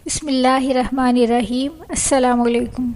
بسم اللہ الرحمن الرحیم۔ السلام علیکم۔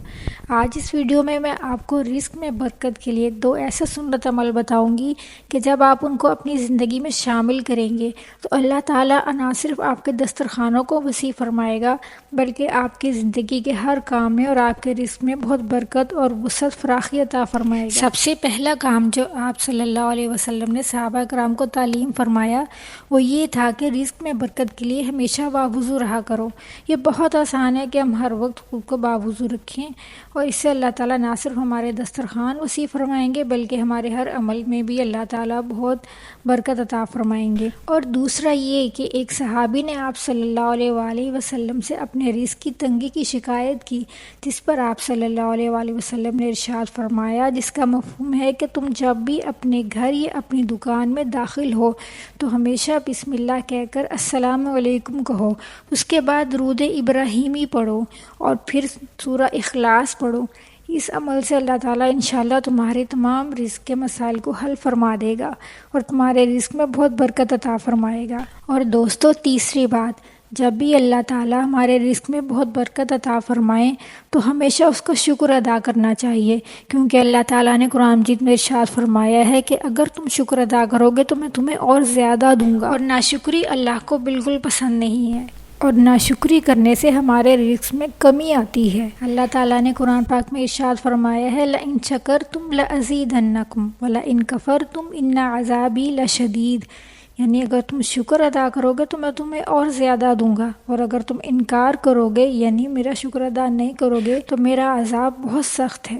آج اس ویڈیو میں آپ کو رزق میں برکت کے لیے 2 ایسے سنت عمل بتاؤں گی کہ جب آپ ان کو اپنی زندگی میں شامل کریں گے تو اللہ تعالیٰ نہ صرف آپ کے دسترخوانوں کو وسیع فرمائے گا بلکہ آپ کی زندگی کے ہر کام میں اور آپ کے رزق میں بہت برکت اور وسعت فراخی عطا فرمائے گا۔ سب سے پہلا کام جو آپ صلی اللہ علیہ وسلم نے صحابہ کرام کو تعلیم فرمایا وہ یہ تھا کہ رزق میں برکت کے لیے ہمیشہ باوضو رہا کرو۔ یہ بہت آسان ہے کہ ہم ہر وقت خود کو باوضو رکھیں اور اس سے اللہ تعالیٰ نہ صرف ہمارے دسترخوان وسیع فرمائیں گے بلکہ ہمارے ہر عمل میں بھی اللہ تعالیٰ بہت برکت عطا فرمائیں گے۔ اور دوسرا یہ کہ ایک صحابی نے آپ صلی اللہ علیہ وآلہ وسلم سے اپنے رزق کی تنگی کی شکایت کی، جس پر آپ صلی اللہ علیہ وآلہ وسلم نے ارشاد فرمایا، جس کا مفہوم ہے کہ تم جب بھی اپنے گھر یا اپنی دکان میں داخل ہو تو ہمیشہ بسم اللہ کہہ کر السلام علیکم کہو، اس کے بعد درود ابراہیمی پڑھو اور پھر سورہ اخلاص پڑھو۔ اس عمل سے اللہ تعالیٰ انشاءاللہ تمہارے تمام رزق کے مسائل کو حل فرما دے گا اور تمہارے رزق میں بہت برکت عطا فرمائے گا۔ اور دوستو، تیسری بات، جب بھی اللہ تعالیٰ ہمارے رزق میں بہت برکت عطا فرمائیں تو ہمیشہ اس کا شکر ادا کرنا چاہیے، کیونکہ اللہ تعالیٰ نے قرآن مجید میں ارشاد فرمایا ہے کہ اگر تم شکر ادا کرو گے تو میں تمہیں اور زیادہ دوں گا، اور ناشکری اللہ کو بالکل پسند نہیں ہے، اور ناشکری کرنے سے ہمارے رزق میں کمی آتی ہے۔ اللہ تعالیٰ نے قرآن پاک میں ارشاد فرمایا ہے لَإِن شَكَرْتُمْ لَأَزِيدَنَّكُمْ وَلَإِن كَفَرْتُمْ إِنَّ عَذَابِي لَشَدِيدٌ، یعنی اگر تم شکر ادا کرو گے تو میں تمہیں اور زیادہ دوں گا، اور اگر تم انکار کرو گے یعنی میرا شکر ادا نہیں کرو گے تو میرا عذاب بہت سخت ہے۔